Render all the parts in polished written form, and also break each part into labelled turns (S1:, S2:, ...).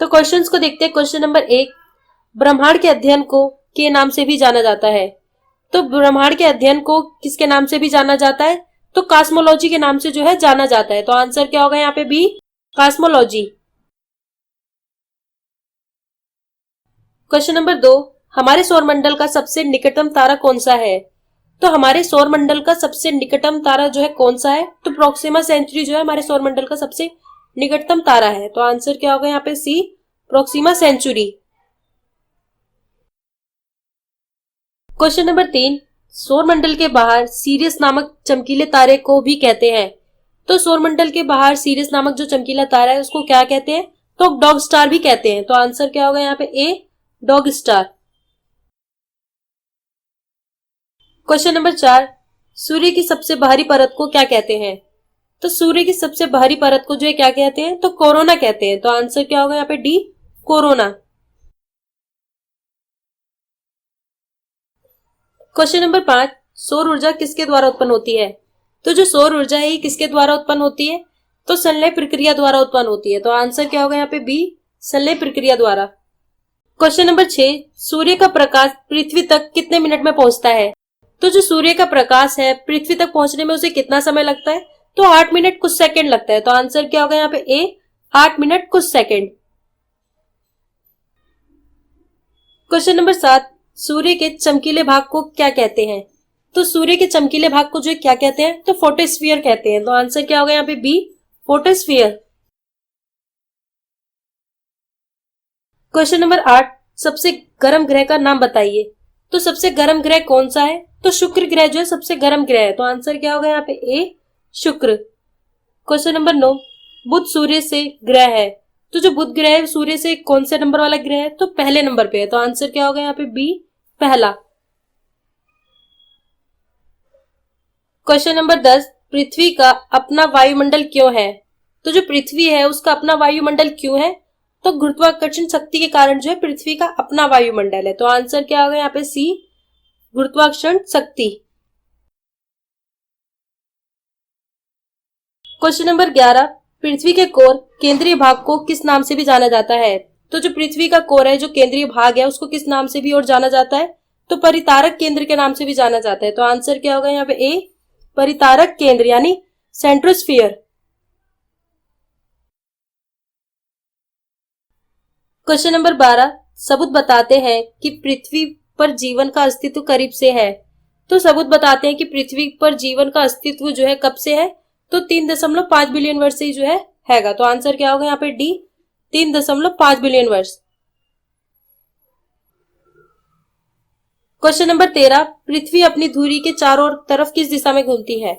S1: तो क्वेश्चंस को देखते हैं। क्वेश्चन नंबर 1, ब्रह्मांड के अध्ययन को के नाम से भी जाना जाता है। तो ब्रह्मांड के अध्ययन को किसके नाम से भी जाना जाता है? तो कॉस्मोलॉजी के नाम से जो है जाना जाता है। तो आंसर क्या होगा यहाँ पे? B, cosmology. क्वेश्चन नंबर 2, हमारे सौरमंडल का सबसे निकटतम तारा कौन सा है? तो हमारे सौरमंडल का सबसे निकटतम तारा जो है कौन सा है? तो प्रोक्सिमा सेंचुरी जो है हमारे सौरमंडल का सबसे निकटतम तारा है। तो आंसर क्या होगा यहाँ पे? सी, प्रोक्सिमा सेंचुरी। क्वेश्चन नंबर 3, सौरमंडल के बाहर सीरियस नामक चमकीले तारे को भी कहते हैं। तो सौरमंडल के बाहर सीरियस नामक जो चमकीला तारा है उसको क्या कहते हैं? तो डॉग स्टार भी कहते हैं। तो आंसर क्या होगा यहाँ पे? ए, डॉग स्टार। क्वेश्चन नंबर 4, सूर्य की सबसे बाहरी परत को क्या कहते हैं? तो सूर्य की सबसे बाहरी परत को जो है क्या कहते हैं? तो कोरोना कहते हैं। तो आंसर क्या होगा यहाँ पे? D, corona. क्वेश्चन नंबर 5, सौर ऊर्जा किसके द्वारा उत्पन्न होती है? तो जो सौर ऊर्जा है ये किसके द्वारा उत्पन्न होती है? तो संलय प्रक्रिया द्वारा उत्पन्न होती है। तो आंसर क्या होगा यहाँ पे? बी, संलय प्रक्रिया द्वारा। क्वेश्चन नंबर 6, सूर्य का प्रकाश पृथ्वी तक कितने मिनट में पहुंचता है? तो जो सूर्य का प्रकाश है पृथ्वी तक पहुंचने में उसे कितना समय लगता है? तो 8 मिनट कुछ सेकंड लगता है। तो आंसर क्या होगा यहाँ पे? ए, 8 मिनट कुछ सेकंड। क्वेश्चन नंबर 7, सूर्य के चमकीले भाग को क्या कहते हैं? तो सूर्य के चमकीले भाग को जो है क्या कहते हैं? तो फोटोस्फीयर कहते हैं। तो आंसर क्या होगा यहाँ पे? B, photosphere. क्वेश्चन नंबर 8, सबसे गर्म ग्रह का नाम बताइए। तो सबसे गर्म ग्रह कौन सा है? तो शुक्र ग्रह जो है सबसे गर्म ग्रह है। तो आंसर क्या होगा यहाँ पे? ए, शुक्र। क्वेश्चन नंबर 9, बुध सूर्य से ग्रह है। तो जो बुध ग्रह है सूर्य से कौन से नंबर वाला ग्रह है? तो पहले नंबर पे है। तो आंसर क्या होगा यहाँ पे? बी, पहला। क्वेश्चन नंबर 10, पृथ्वी का अपना वायुमंडल क्यों है? तो जो पृथ्वी है उसका अपना वायुमंडल क्यों है? तो गुरुत्वाकर्षण शक्ति के कारण जो है पृथ्वी का अपना वायुमंडल है। तो आंसर क्या होगा यहाँ पे? सी, गुरुत्वाकर्षण शक्ति। क्वेश्चन नंबर 11, पृथ्वी के कोर केंद्रीय भाग को किस नाम से भी जाना जाता है? तो जो पृथ्वी का कोर है जो केंद्रीय भाग है उसको किस नाम से भी और जाना जाता है? तो परितारक केंद्र के नाम से भी जाना जाता है। तो आंसर क्या होगा यहाँ पे? ए, परितारक केंद्र यानी सेंट्रोस्फीयर। क्वेश्चन नंबर 12, सबूत बताते हैं कि पृथ्वी पर जीवन का अस्तित्व करीब से है। तो सबूत बताते हैं कि पृथ्वी पर जीवन का अस्तित्व जो है कब से है? तो 3.5 बिलियन वर्ष से जो है हैगा। तो आंसर क्या होगा यहाँ पे? डी, 3.5 बिलियन वर्ष। क्वेश्चन नंबर 13, पृथ्वी अपनी धुरी के चारों तरफ किस दिशा में घूमती है?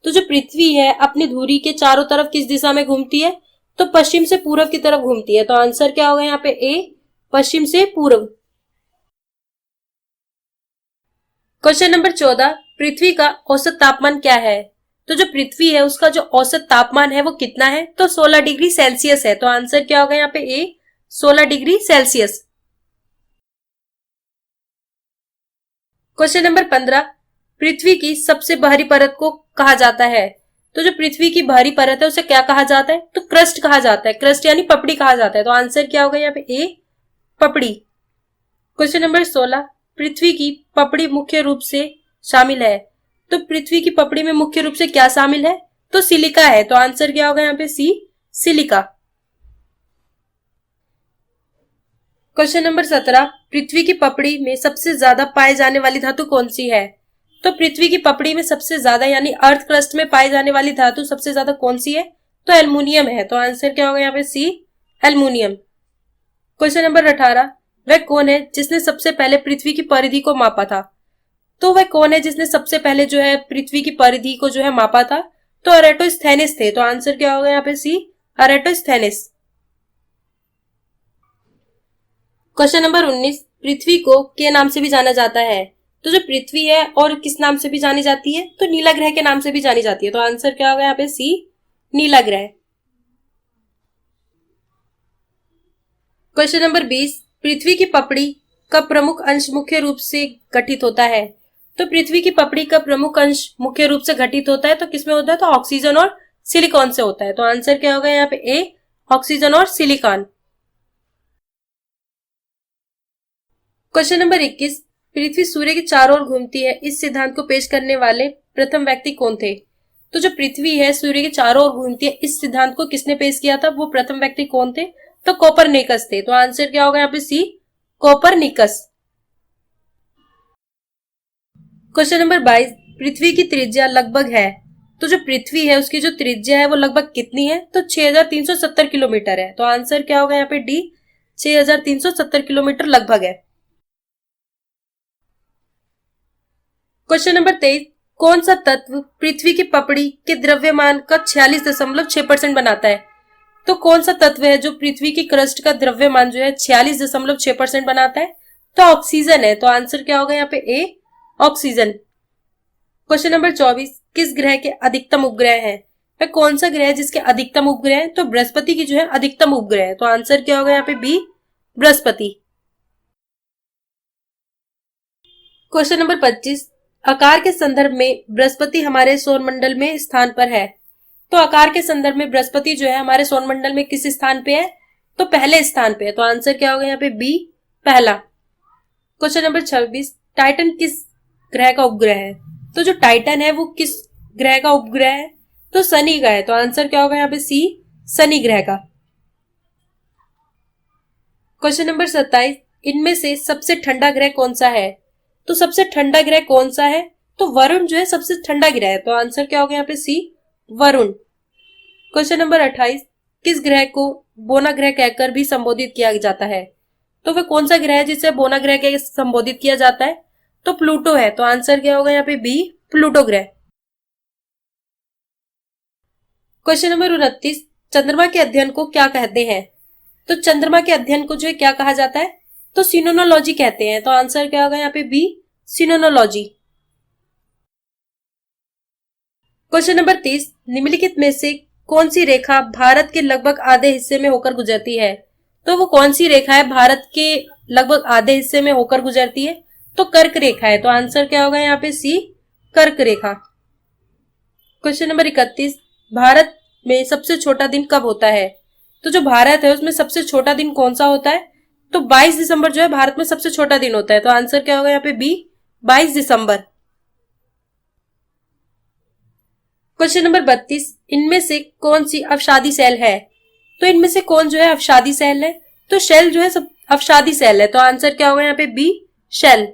S1: तो जो पृथ्वी है अपनी धुरी के चारों तरफ किस दिशा में घूमती है? तो पश्चिम से पूर्व की तरफ घूमती है। तो आंसर क्या होगा यहाँ पे? ए, पश्चिम से पूर्व। क्वेश्चन नंबर 14, पृथ्वी का औसत तापमान क्या है? तो जो पृथ्वी है उसका जो औसत तापमान है वो कितना है? तो 16 डिग्री सेल्सियस है। तो आंसर क्या होगा यहाँ पे? ए, 16 डिग्री सेल्सियस। क्वेश्चन नंबर 15, पृथ्वी की सबसे बाहरी परत को कहा जाता है। तो जो पृथ्वी की बाहरी परत है उसे क्या कहा जाता है? तो क्रस्ट कहा जाता है। क्रस्ट यानी पपड़ी कहा जाता है। तो आंसर क्या होगा यहाँ पे? ए, पपड़ी। क्वेश्चन नंबर 16, पृथ्वी की पपड़ी मुख्य रूप से शामिल है। तो पृथ्वी की पपड़ी में मुख्य रूप से क्या शामिल है? तो सिलिका है। तो आंसर क्या होगा यहाँ पे? सी, सिलिका। क्वेश्चन नंबर 17, पृथ्वी की पपड़ी में सबसे ज्यादा पाए जाने वाली धातु कौन सी है? तो पृथ्वी की पपड़ी में सबसे ज्यादा यानी अर्थ क्रस्ट में पाई जाने वाली धातु सबसे ज्यादा कौन सी है? तो एल्युमिनियम है। तो आंसर क्या होगा यहाँ पे? सी, एल्युमिनियम। क्वेश्चन नंबर 18, वह कौन है जिसने सबसे पहले पृथ्वी की परिधि को मापा था? तो वह कौन है जिसने सबसे पहले जो है पृथ्वी की परिधि को जो है मापा था? तो एराटोस्थेनेस थे। तो आंसर क्या होगा यहाँ पे? सी, एराटोस्थेनेस। क्वेश्चन नंबर 19, पृथ्वी को के नाम से भी जाना जाता है। तो जो पृथ्वी है और किस नाम से भी जानी जाती है? तो नीला ग्रह के नाम से भी जानी जाती है। तो आंसर क्या होगा यहाँ पे? सी, नीला ग्रह। क्वेश्चन नंबर 20, पृथ्वी की पपड़ी का प्रमुख अंश मुख्य रूप से गठित होता है। तो पृथ्वी की पपड़ी का प्रमुख अंश मुख्य रूप से घटित होता है तो किसमें होता है? तो ऑक्सीजन और सिलिकॉन से होता है। तो आंसर क्या होगा यहाँ पे? ए, ऑक्सीजन और सिलिकॉन। क्वेश्चन नंबर 21, पृथ्वी सूर्य के चारों ओर घूमती है, इस सिद्धांत को पेश करने वाले प्रथम व्यक्ति कौन थे? तो जो पृथ्वी है सूर्य के चारों ओर घूमती है, इस सिद्धांत को किसने पेश किया था? वो प्रथम व्यक्ति कौन थे? तो कोपरनिकस थे। तो आंसर क्या होगा यहाँ पे? सी, कोपरनिकस। क्वेश्चन नंबर 22, पृथ्वी की त्रिज्या लगभग है, तो जो पृथ्वी है उसकी जो त्रिज्या है वो लगभग कितनी है? तो 6370 किलोमीटर है। तो आंसर क्या होगा यहाँ पे? डी, 6370 किलोमीटर लगभग है। क्वेश्चन नंबर 23, कौन सा तत्व पृथ्वी की पपड़ी के द्रव्यमान का 46.6% बनाता है? तो कौन सा तत्व है जो पृथ्वी की क्रस्ट का द्रव्यमान जो है 46.6% बनाता है? तो ऑक्सीजन है। तो आंसर क्या होगा यहाँ पे? ए, ऑक्सीजन। क्वेश्चन नंबर 24, किस ग्रह के अधिकतम उपग्रह हैं? वह कौन सा ग्रह है जिसके अधिकतम उपग्रह है? तो बृहस्पति की जो है अधिकतम उपग्रह है। तो आंसर क्या होगा यहाँ पे? बी, बृहस्पति। क्वेश्चन नंबर 25, आकार के संदर्भ में बृहस्पति हमारे सौरमंडल में स्थान पर है। तो आकार के संदर्भ में बृहस्पति जो है हमारे सौरमंडल में किस स्थान पे है? तो पहले स्थान पे है। तो आंसर क्या होगा यहाँ पे? बी, पहला। क्वेश्चन नंबर 26, टाइटन किस ग्रह का उपग्रह है? तो जो टाइटन है वो किस ग्रह का उपग्रह है? तो शनि का है। तो आंसर क्या होगा यहाँ पे? सी, शनि ग्रह का। क्वेश्चन नंबर 27, इनमें से सबसे ठंडा ग्रह कौन सा है? तो सबसे ठंडा ग्रह कौन सा है? तो वरुण जो है सबसे ठंडा ग्रह है। तो आंसर क्या होगा यहाँ पे? सी, वरुण। क्वेश्चन नंबर 28, किस ग्रह को बोना ग्रह कहकर भी संबोधित किया जाता है? तो वह कौन सा ग्रह है जिसे बोना ग्रह कह संबोधित किया जाता है? तो प्लूटो है। तो आंसर क्या होगा यहाँ पे? बी, प्लूटो ग्रह। क्वेश्चन नंबर 29, चंद्रमा के अध्ययन को क्या कहते हैं? तो चंद्रमा के अध्ययन को जो है क्या कहा जाता है? तो सिनोनोलॉजी कहते हैं। तो आंसर क्या होगा यहाँ पे? बी, सिनोनोलॉजी। क्वेश्चन नंबर 30, निम्नलिखित में से कौन सी रेखा भारत के लगभग आधे हिस्से में होकर गुजरती है? तो वो कौन सी रेखा है भारत के लगभग आधे हिस्से में होकर गुजरती है? तो कर्क रेखा है। तो आंसर क्या होगा यहाँ पे? सी, कर्क रेखा। क्वेश्चन नंबर 31, भारत में सबसे छोटा दिन कब होता है? तो जो भारत है उसमें सबसे छोटा दिन कौन सा होता है? तो 22 दिसंबर जो है भारत में सबसे छोटा दिन होता है। तो आंसर क्या होगा यहाँ पे? बी, 22 दिसंबर। क्वेश्चन नंबर 32, इनमें से कौन सी अवसादी सेल है? तो इनमें से कौन जो है अवसादी सेल है? तो शेल जो है सब अवसादी सेल है। तो आंसर क्या होगा यहाँ पे? B, shell.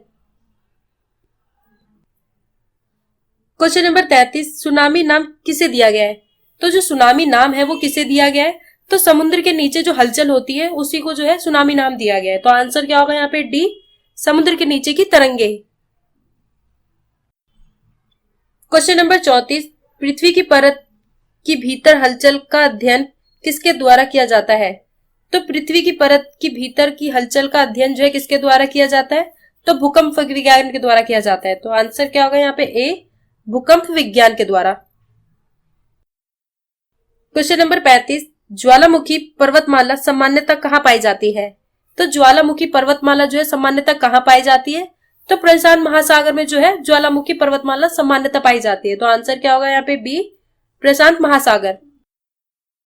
S1: Question number 33, tsunami नाम किसे दिया गया है? तो जो सुनामी नाम है वो किसे दिया गया है? तो समुद्र के नीचे जो हलचल होती है उसी को जो है सुनामी नाम दिया गया है। तो आंसर क्या होगा यहाँ पे? डी, समुद्र के नीचे की तरंगे। क्वेश्चन नंबर 34, पृथ्वी की परत की भीतर हलचल का अध्ययन किसके द्वारा किया जाता है? तो पृथ्वी की परत की भीतर की हलचल का अध्ययन जो है किसके द्वारा किया जाता है? तो भूकंप विज्ञान के द्वारा किया जाता है। तो आंसर क्या होगा यहाँ पे? ए, भूकंप विज्ञान के द्वारा। क्वेश्चन नंबर 35, ज्वालामुखी पर्वतमाला सामान्यतः कहाँ पाई जाती है? तो ज्वालामुखी पर्वतमाला जो है सामान्यतः कहाँ पाई जाती है? तो प्रशांत महासागर में जो है ज्वालामुखी पर्वतमाला सामान्यतः पाई जाती है। तो आंसर क्या होगा यहाँ पे? बी, प्रशांत महासागर।